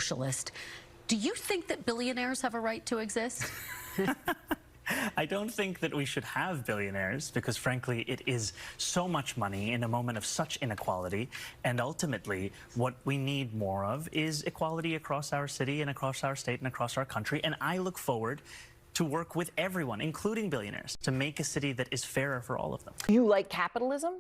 socialist. Do you think that billionaires have a right to exist? I don't think that we should have billionaires because, frankly, it is so much money in a moment of such inequality. And ultimately, what we need more of is equality across our city and across our state and across our country. And I look forward to work with everyone, including billionaires, to make a city that is fairer for all of them. You like capitalism?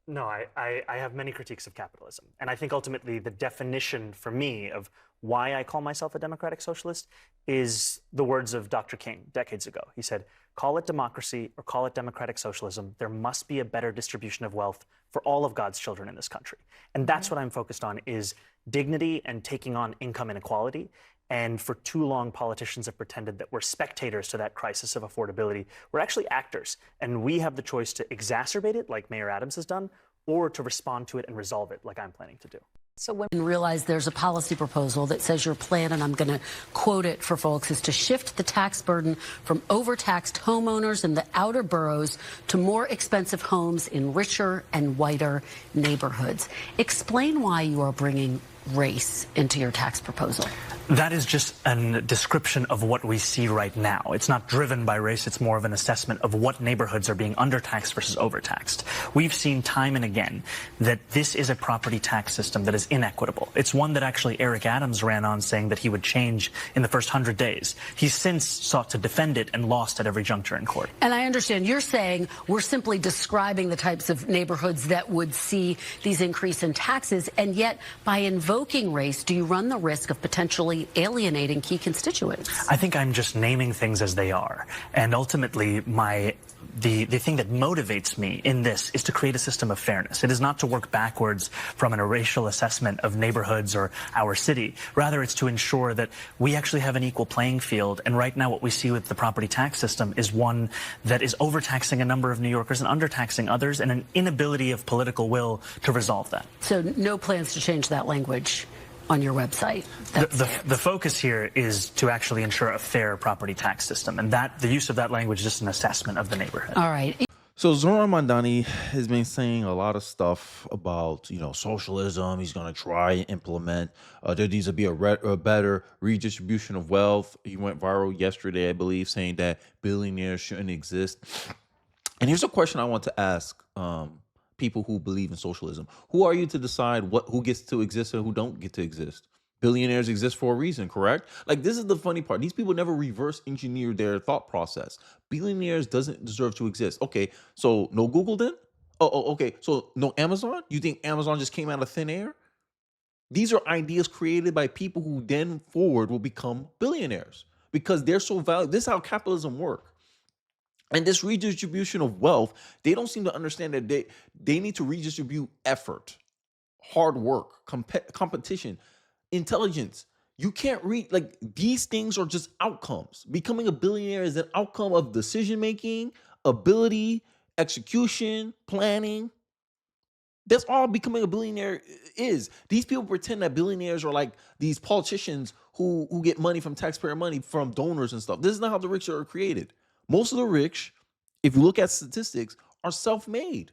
No, I have many critiques of capitalism. And I think ultimately the definition for me of why I call myself a democratic socialist is the words of Dr. King decades ago. He said, call it democracy or call it democratic socialism. There must be a better distribution of wealth for all of God's children in this country. And that's what I'm focused on, is dignity and taking on income inequality. And for too long, politicians have pretended that we're spectators to that crisis of affordability. We're actually actors, and we have the choice to exacerbate it, like Mayor Adams has done, or to respond to it and resolve it, like I'm planning to do. So when you realize there's a policy proposal that says your plan, and I'm going to quote it for folks, is to shift the tax burden from overtaxed homeowners in the outer boroughs to more expensive homes in richer and whiter neighborhoods. Explain why you are bringing race into your tax proposal. That is just a description of what we see right now. It's not driven by race. It's more of an assessment of what neighborhoods are being undertaxed versus overtaxed. We've seen time and again that this is a property tax system that is inequitable. It's one that actually Eric Adams ran on, saying that he would change in the first 100 days. He's since sought to defend it and lost at every juncture in court. And I understand you're saying we're simply describing the types of neighborhoods that would see these increase in taxes, and yet by invoking race, do you run the risk of potentially alienating key constituents? I think I'm just naming things as they are. And ultimately, the thing that motivates me in this is to create a system of fairness. It is not to work backwards from a racial assessment of neighborhoods or our city. Rather, it's to ensure that we actually have an equal playing field. And right now, what we see with the property tax system is one that is overtaxing a number of New Yorkers and undertaxing others, and an inability of political will to resolve that. So no plans to change that language on your website? The focus here is to actually ensure a fair property tax system, and that the use of that language is just an assessment of the neighborhood. All right. So Zohran Mamdani has been saying a lot of stuff about, socialism. He's going to try and implement. There needs to be a better redistribution of wealth. He went viral yesterday, I believe, saying that billionaires shouldn't exist. And here's a question I want to ask people who believe in socialism. Who are you to decide who gets to exist and who don't get to exist? Billionaires exist for a reason, correct? Like, this is the funny part. These people never reverse engineer their thought process. Billionaires doesn't deserve to exist. Okay, so no Google then? Okay, so no Amazon? You think Amazon just came out of thin air? These are ideas created by people who then forward will become billionaires because they're so valuable. This is how capitalism works. And this redistribution of wealth, they don't seem to understand that they need to redistribute effort, hard work, competition, intelligence. You can't these things are just outcomes. Becoming a billionaire is an outcome of decision-making, ability, execution, planning. That's all becoming a billionaire is. These people pretend that billionaires are like these politicians who get money from taxpayer money from donors and stuff. This is not how the rich are created. Most of the rich, if you look at statistics, are self-made.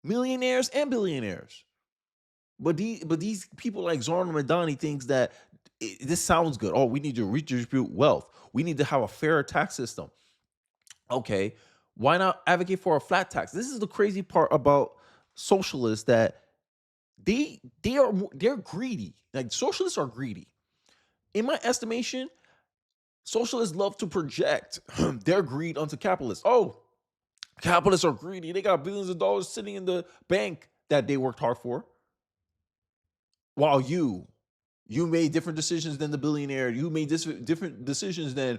Millionaires and billionaires. But these people like Zohran Mamdani thinks that this sounds good. Oh, we need to redistribute wealth. We need to have a fairer tax system. Okay, why not advocate for a flat tax? This is the crazy part about socialists, that they're greedy. Like, socialists are greedy. In my estimation, socialists love to project their greed onto capitalists. Oh, capitalists are greedy. They got billions of dollars sitting in the bank that they worked hard for. While you made different decisions than the billionaire. You made different decisions than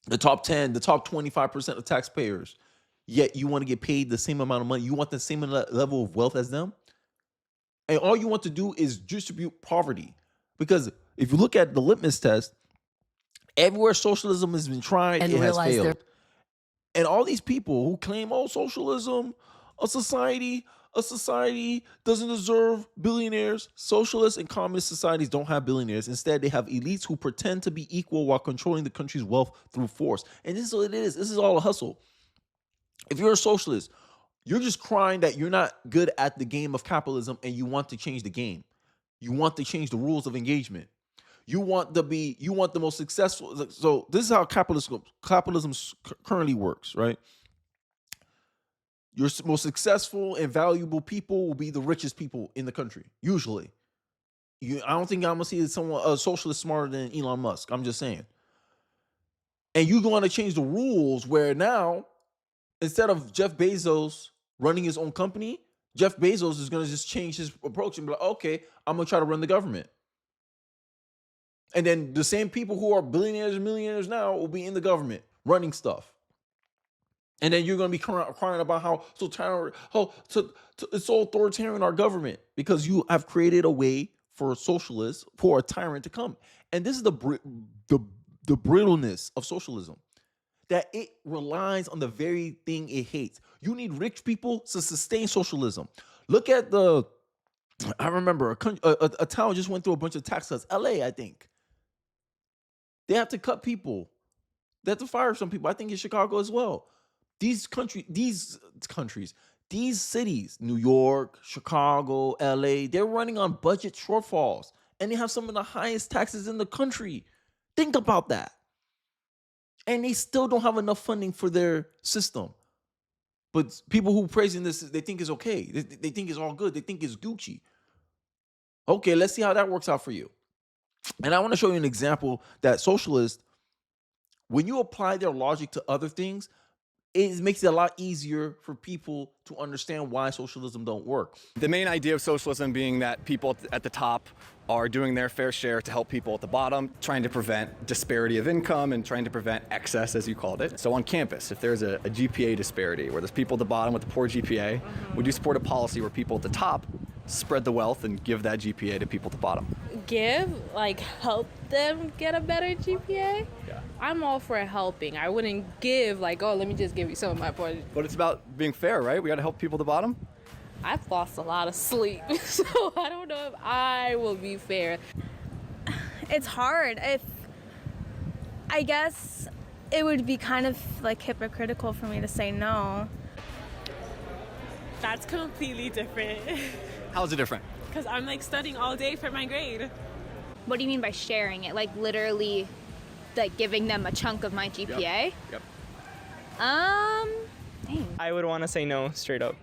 the top 10, the top 25% of taxpayers. Yet you want to get paid the same amount of money. You want the same level of wealth as them. And all you want to do is distribute poverty. Because if you look at the litmus test, everywhere socialism has been tried, it has failed. And all these people who claim, oh, socialism, a society doesn't deserve billionaires. Socialist and communist societies don't have billionaires. Instead, they have elites who pretend to be equal while controlling the country's wealth through force. And this is what it is. This is all a hustle. If you're a socialist, you're just crying that you're not good at the game of capitalism and you want to change the game. You want to change the rules of engagement. You want the most successful. So this is how capitalism currently works, right? Your most successful and valuable people will be the richest people in the country, usually. I don't think I'm gonna see a socialist smarter than Elon Musk. I'm just saying. And you want to change the rules where now, instead of Jeff Bezos running his own company, Jeff Bezos is gonna just change his approach and be like, okay, I'm gonna try to run the government. And then the same people who are billionaires and millionaires now will be in the government running stuff. And then you're going to be crying about how it's so authoritarian, our government, because you have created a way for socialists, for a tyrant to come. And this is the brittleness of socialism, that it relies on the very thing it hates. You need rich people to sustain socialism. Look at I remember a town just went through a bunch of tax cuts. LA, I think. They have to cut people. They have to fire some people. I think in Chicago as well. These cities, New York, Chicago, LA, they're running on budget shortfalls, and they have some of the highest taxes in the country. Think about that. And they still don't have enough funding for their system. But people who praising this, they think it's okay. They think it's all good. They think it's Gucci. Okay, let's see how that works out for you. And I want to show you an example that socialists, when you apply their logic to other things, it makes it a lot easier for people to understand why socialism don't work. The main idea of socialism being that people at the top are doing their fair share to help people at the bottom, trying to prevent disparity of income and trying to prevent excess, as you called it. So on campus, if there's a GPA disparity where there's people at the bottom with a poor GPA, would you support a policy where people at the top spread the wealth and give that GPA to people at the bottom? Help them get a better GPA? Yeah. I'm all for helping. I wouldn't give let me just give you some of my points. But it's about being fair, right? We got to help people at the bottom. I've lost a lot of sleep, so I don't know if I will be fair. It's hard. I guess it would be kind of hypocritical for me to say no. That's completely different. How is it different? Because I'm studying all day for my grade. What do you mean by sharing it? Literally, giving them a chunk of my GPA? Yep. Dang. I would want to say no, straight up.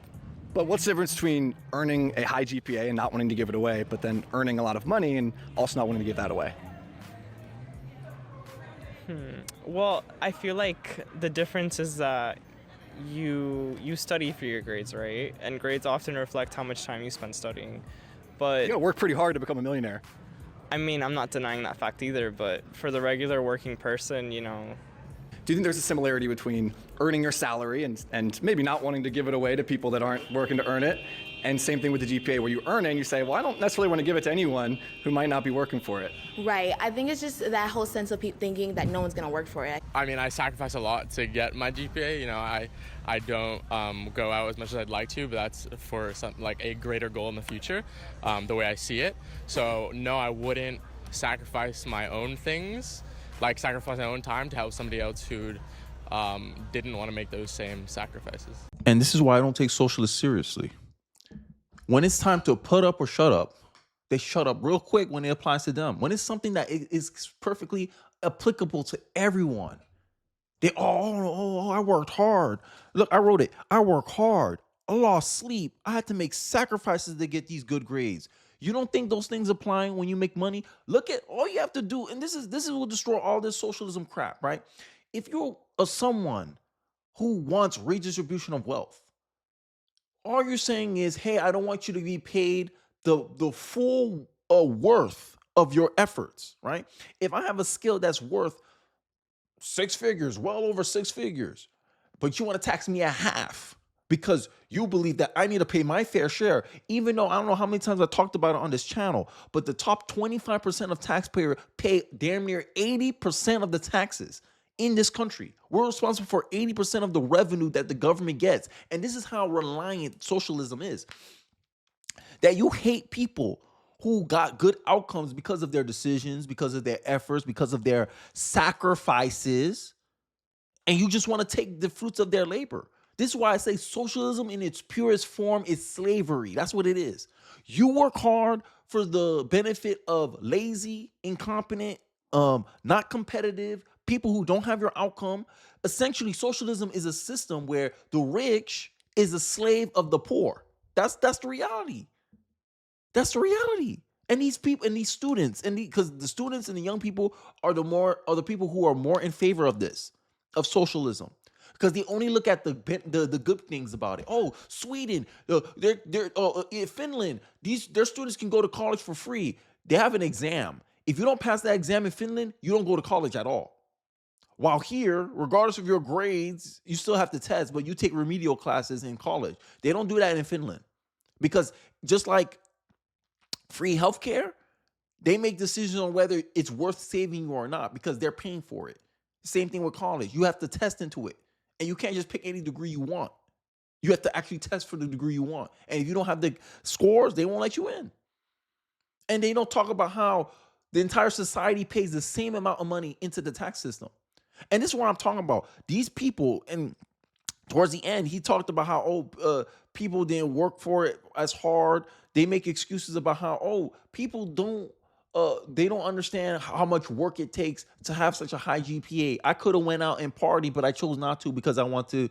But what's the difference between earning a high GPA and not wanting to give it away, but then earning a lot of money and also not wanting to give that away? Well, I feel like the difference is that you study for your grades, right? And grades often reflect how much time you spend studying. But You gotta work pretty hard to become a millionaire. I mean, I'm not denying that fact either, but for the regular working person, Do you think there's a similarity between earning your salary and maybe not wanting to give it away to people that aren't working to earn it? And same thing with the GPA, where you earn it and you say, well, I don't necessarily want to give it to anyone who might not be working for it. Right. I think it's just that whole sense of thinking that no one's going to work for it. I mean, I sacrifice a lot to get my GPA. I don't go out as much as I'd like to, but that's for a greater goal in the future, the way I see it. So, no, I wouldn't sacrifice my own things, sacrifice my own time to help somebody else who didn't want to make those same sacrifices. And this is why I don't take socialists seriously. When it's time to put up or shut up, they shut up real quick when it applies to them. When it's something that is perfectly applicable to everyone, they I worked hard. Look, I wrote it. I work hard. I lost sleep. I had to make sacrifices to get these good grades. You don't think those things apply when you make money? Look at all you have to do, and this is will destroy all this socialism crap, right? If you're someone who wants redistribution of wealth, all you're saying is, hey, I don't want you to be paid the full worth of your efforts, right? If I have a skill that's worth 6 figures, well over 6 figures, but you want to tax me a half because you believe that I need to pay my fair share, even though I don't know how many times I talked about it on this channel, but the top 25% of taxpayers pay damn near 80% of the taxes in this country. We're responsible for 80% of the revenue that the government gets. And this is how reliant socialism is. That you hate people who got good outcomes because of their decisions, because of their efforts, because of their sacrifices, and you just want to take the fruits of their labor. This is why I say socialism in its purest form is slavery. That's what it is. You work hard for the benefit of lazy, incompetent, not competitive people who don't have your outcome. Essentially, socialism is a system where the rich is a slave of the poor. That's the reality. That's the reality. And these people and these students, and because the students and the young people are the people who are more in favor of this, of socialism, because they only look at the good things about it. Oh, Sweden, Finland, their students can go to college for free. They have an exam. If you don't pass that exam in Finland, you don't go to college at all. While here, regardless of your grades, you still have to test, but you take remedial classes in college. They don't do that in Finland, because just like free healthcare, they make decisions on whether it's worth saving you or not because they're paying for it. Same thing with college. You have to test into it. And you can't just pick any degree you want. You have to actually test for the degree you want. And if you don't have the scores, they won't let you in. And they don't talk about how the entire society pays the same amount of money into the tax system. And this is what I'm talking about. These people, and towards the end, he talked about how, people didn't work for it as hard. They make excuses about how, people they don't understand how much work it takes to have such a high GPA. I could have went out and party, but I chose not to because I want to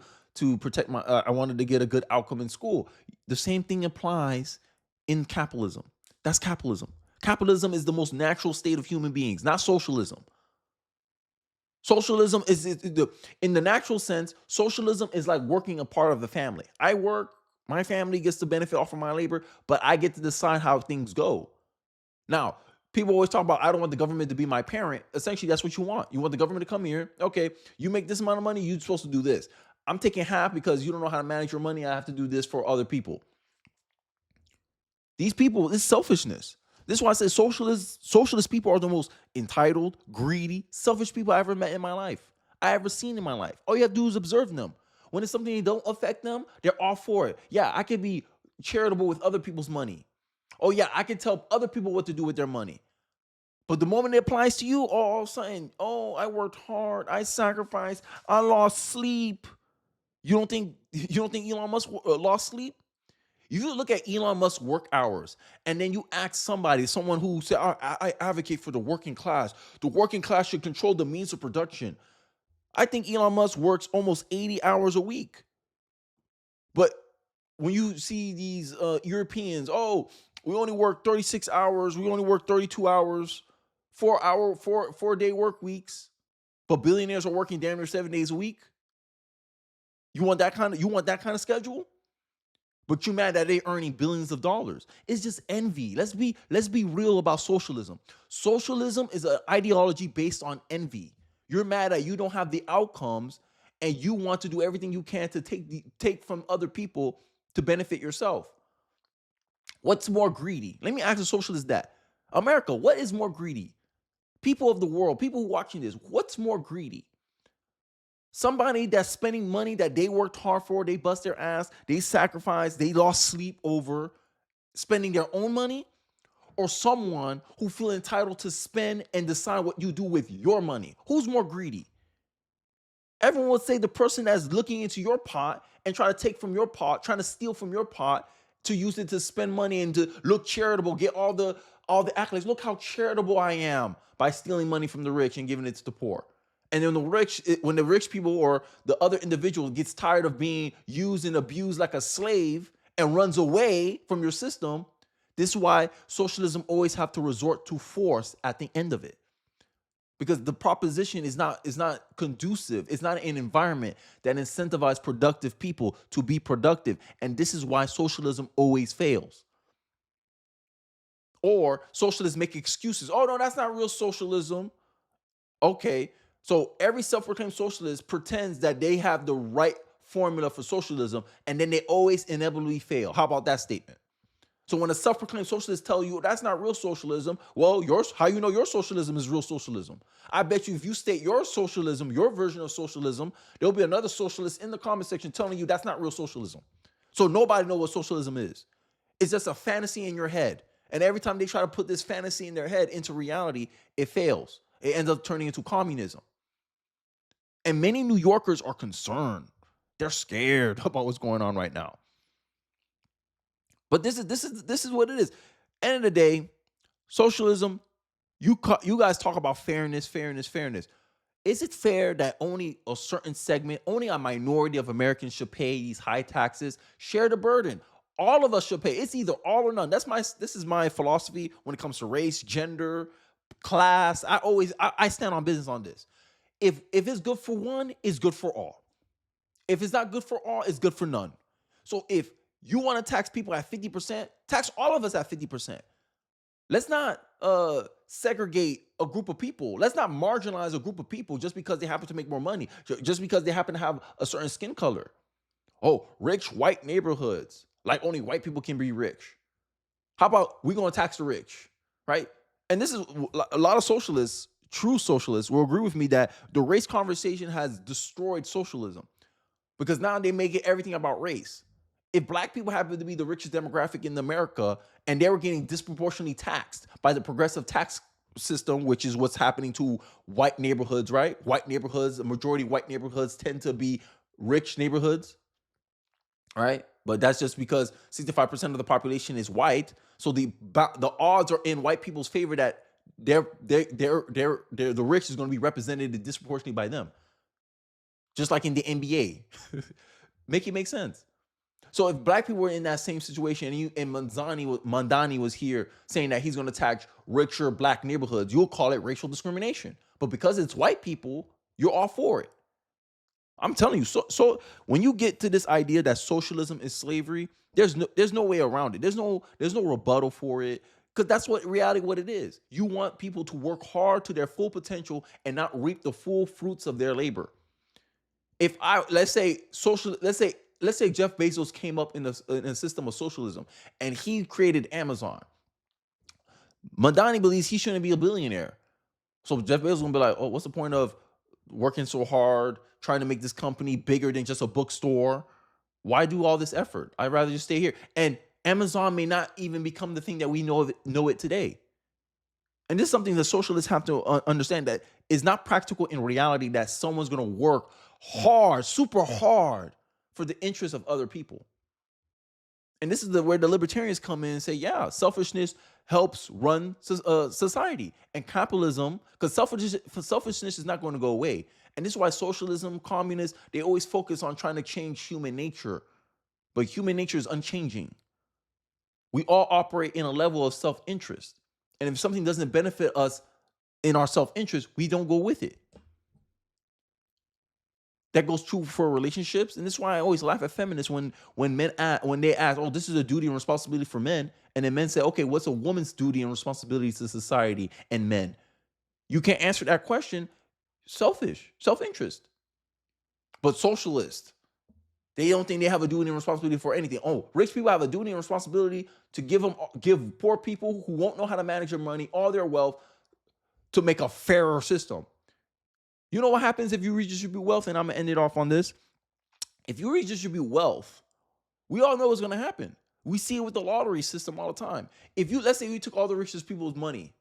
protect I wanted to get a good outcome in school. The same thing applies in capitalism. That's capitalism. Capitalism is the most natural state of human beings, not socialism. Socialism is in the natural sense, socialism is like working a part of the family. I work, my family gets to benefit off of my labor, but I get to decide how things go. Now, people always talk about, I don't want the government to be my parent. Essentially, that's what you want. You want the government to come here. Okay, you make this amount of money, you're supposed to do this. I'm taking half because you don't know how to manage your money. I have to do this for other people. These people, it's selfishness. This is why I say socialist people are the most entitled, greedy, selfish people I ever met in my life. I ever seen in my life. All you have to do is observe them. When it's something that don't affect them, they're all for it. Yeah, I could be charitable with other people's money. Oh yeah, I can tell other people what to do with their money. But the moment it applies to you, all of a sudden, I worked hard, I sacrificed, I lost sleep. You don't think Elon Musk lost sleep? If you look at Elon Musk's work hours, and then you ask someone who said, I advocate for the working class. The working class should control the means of production. I think Elon Musk works almost 80 hours a week. But when you see these Europeans, we only work 36 hours, we only work 32 hours, 4-day work weeks, but billionaires are working damn near 7 days a week. You want that kind of schedule? But you're mad that they're earning billions of dollars. It's just envy. Let's be real about socialism. Socialism is an ideology based on envy. You're mad that you don't have the outcomes, and you want to do everything you can to take from other people to benefit yourself. What's more greedy? Let me ask the socialist that. America, what is more greedy? People of the world, people watching this, what's more greedy? Somebody that's spending money that they worked hard for, they bust their ass, they sacrificed, they lost sleep over spending their own money, or someone who feel entitled to spend and decide what you do with your money? Who's more greedy? Everyone would say the person that's looking into your pot and try to take from your pot, trying to steal from your pot to use it to spend money and to look charitable, get all the accolades. Look how charitable I am by stealing money from the rich and giving it to the poor. And then when the rich people or the other individual gets tired of being used and abused like a slave and runs away from your system, this is why socialism always have to resort to force at the end of it. Because the proposition is not conducive. It's not an environment that incentivizes productive people to be productive. And this is why socialism always fails. Or socialists make excuses. Oh, no, that's not real socialism. Okay. So every self-proclaimed socialist pretends that they have the right formula for socialism, and then they always inevitably fail. How about that statement? So when a self-proclaimed socialist tell you that's not real socialism, well, how you know your socialism is real socialism? I bet you if you state your socialism, your version of socialism, there'll be another socialist in the comment section telling you that's not real socialism. So nobody knows what socialism is. It's just a fantasy in your head. And every time they try to put this fantasy in their head into reality, it fails. It ends up turning into communism. And many New Yorkers are concerned. They're scared about what's going on right now. But this is what it is. End of the day, socialism, you guys talk about fairness. Is it fair that only a certain segment, only a minority of Americans should pay these high taxes? Share the burden. All of us should pay. It's either all or none. This is my philosophy when it comes to race, gender, class. I stand on business on this. If it's good for one, it's good for all. If it's not good for all, it's good for none. So if you want to tax people at 50%, tax all of us at 50%. Let's not segregate a group of people. Let's not marginalize a group of people just because they happen to make more money, just because they happen to have a certain skin color. Oh, rich white neighborhoods, like only white people can be rich. How about we're going to tax the rich, right? And this is a lot of socialists, true socialists, will agree with me that the race conversation has destroyed socialism because now they make it everything about race. If black people happen to be the richest demographic in America and they were getting disproportionately taxed by the progressive tax system, which is what's happening to white neighborhoods, right? White neighborhoods, a majority of white neighborhoods tend to be rich neighborhoods, right? But that's just because 65% of the population is white. So the odds are in white people's favor that the rich is going to be represented disproportionately by them. Just like in the NBA. Make it make sense. So if black people were in that same situation and Mamdani was here saying that he's going to tax richer black neighborhoods, you'll call it racial discrimination. But because it's white people, you're all for it. I'm telling you. So when you get to this idea that socialism is slavery, there's no way around it. There's no rebuttal for it, because that's what it is. You want people to work hard to their full potential and not reap the full fruits of their labor. Let's say Jeff Bezos came up in a system of socialism and he created Amazon. Mamdani believes he shouldn't be a billionaire. So Jeff Bezos is going to be like, oh, what's the point of working so hard, trying to make this company bigger than just a bookstore? Why do all this effort? I'd rather just stay here. And Amazon may not even become the thing that we know it today. And this is something that socialists have to understand, that is not practical in reality, that someone's going to work hard, super hard, for the interests of other people. And this is where the libertarians come in and say, yeah, selfishness helps run society. And capitalism, because selfishness is not going to go away. And this is why socialism, communists, they always focus on trying to change human nature. But human nature is unchanging. We all operate in a level of self-interest. And if something doesn't benefit us in our self-interest, we don't go with it. That goes true for relationships. And this is why I always laugh at feminists when they ask, oh, this is a duty and responsibility for men. And then men say, okay, what's a woman's duty and responsibility to society and men? You can't answer that question. Selfish, self-interest. But socialists, they don't think they have a duty and responsibility for anything. Oh, rich people have a duty and responsibility to give poor people who won't know how to manage their money, all their wealth, to make a fairer system. You know what happens if you redistribute wealth? And I'm going to end it off on this. If you redistribute wealth, we all know what's going to happen. We see it with the lottery system all the time. Let's say we took all the richest people's money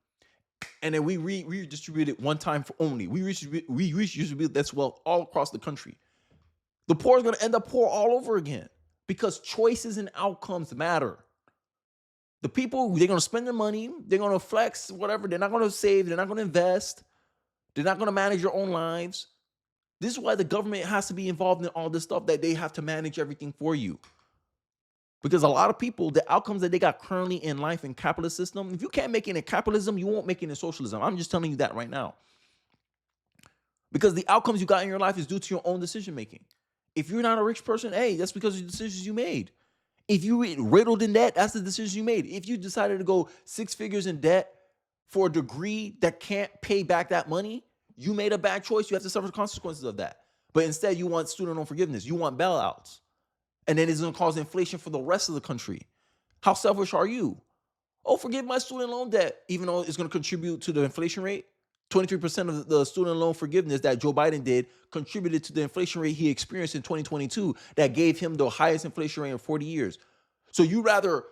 and then we redistribute it one time for only. We redistribute that wealth all across the country. The poor is going to end up poor all over again because choices and outcomes matter. The people, they're going to spend their money. They're going to flex, whatever. They're not going to save. They're not going to invest. They're not going to manage their own lives. This is why the government has to be involved in all this stuff, that they have to manage everything for you. Because a lot of people, the outcomes that they got currently in life in capitalist system, if you can't make it in capitalism, you won't make it in socialism. I'm just telling you that right now. Because the outcomes you got in your life is due to your own decision making. If you're not a rich person, hey, that's because of the decisions you made. If you riddled in debt, that's the decision you made. If you decided to go 6 figures in debt for a degree that can't pay back that money, you made a bad choice. You have to suffer the consequences of that. But instead, you want student loan forgiveness. You want bailouts. And then it's going to cause inflation for the rest of the country. How selfish are you? Oh, forgive my student loan debt, even though it's going to contribute to the inflation rate. 23% of the student loan forgiveness that Joe Biden did contributed to the inflation rate he experienced in 2022 that gave him the highest inflation rate in 40 years. So you rather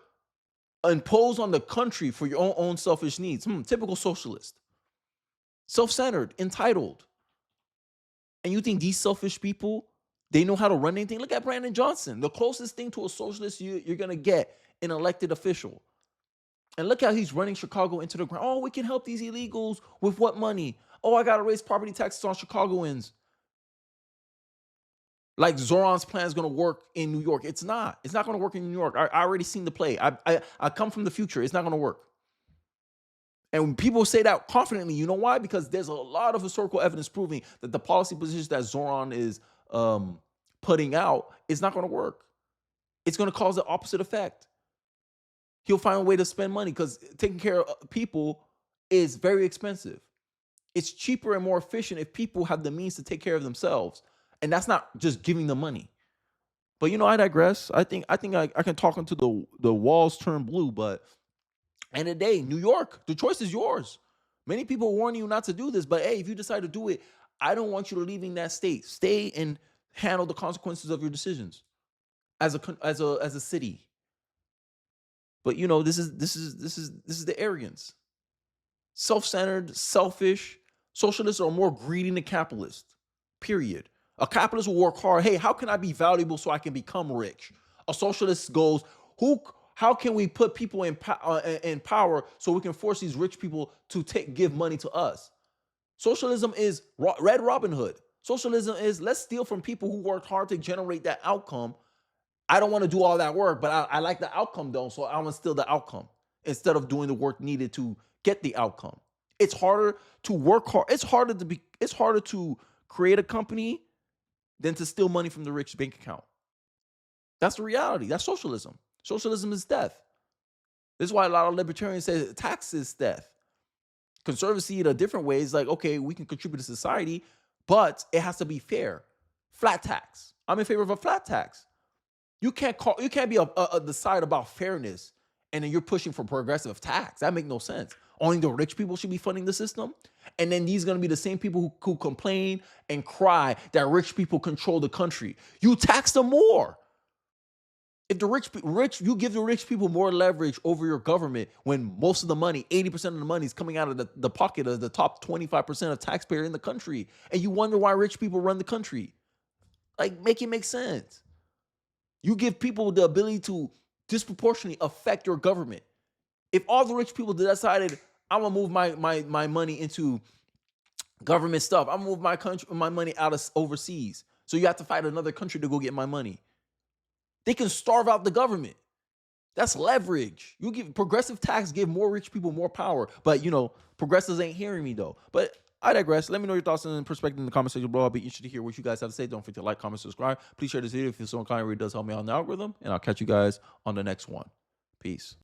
impose on the country for your own selfish needs. Typical socialist. Self-centered, entitled. And you think these selfish people, they know how to run anything? Look at Brandon Johnson. The closest thing to a socialist you're going to get an elected official. And look how he's running Chicago into the ground. Oh, we can help these illegals with what money? Oh, I got to raise property taxes on Chicagoans. Like Zoran's plan is going to work in New York. It's not. It's not going to work in New York. I already seen the play. I come from the future. It's not going to work. And when people say that confidently, you know why? Because there's a lot of historical evidence proving that the policy positions that Zoran is putting out is not going to work. It's going to cause the opposite effect. He'll find a way to spend money because taking care of people is very expensive. It's cheaper and more efficient if people have the means to take care of themselves. And that's not just giving them money. But, you know, I digress. I think I can talk until the walls turn blue. But end of the day, New York, the choice is yours. Many people warn you not to do this. But, hey, if you decide to do it, I don't want you to leave in that state. Stay and handle the consequences of your decisions as a city. But, you know, this is the arrogance. Self-centered, selfish. Socialists are more greedy than capitalists, period. A capitalist will work hard. Hey, how can I be valuable so I can become rich? A socialist goes, how can we put people in power so we can force these rich people to give money to us? Socialism is Red Robin Hood. Socialism is let's steal from people who worked hard to generate that outcome. I don't want to do all that work, but I like the outcome though, so I want to steal the outcome instead of doing the work needed to get the outcome. It's harder to work hard. It's harder to create a company than to steal money from the rich bank account. That's the reality. That's socialism. Socialism is death. This is why a lot of libertarians say tax is death. Conservatives see it a different way. It's like, okay, we can contribute to society, but it has to be fair. Flat tax. I'm in favor of a flat tax. You can't be the side about fairness and then you're pushing for progressive tax. That makes no sense. Only the rich people should be funding the system. And then these are going to be the same people who complain and cry that rich people control the country. You tax them more. If the you give the rich people more leverage over your government when most of the money, 80% of the money is coming out of the pocket of the top 25% of taxpayer in the country. And you wonder why rich people run the country. Like, make it make sense. You give people the ability to disproportionately affect your government. If all the rich people decided, I'm gonna move my money into government stuff, I'm gonna move my money out of overseas. So you have to fight another country to go get my money. They can starve out the government. That's leverage. You give progressive tax, give more rich people more power. But, you know, progressives ain't hearing me though. But I digress. Let me know your thoughts and perspective in the comment section below. I'll be interested to hear what you guys have to say. Don't forget to like, comment, subscribe. Please share this video if you're so inclined. It really does help me out in the algorithm. And I'll catch you guys on the next one. Peace.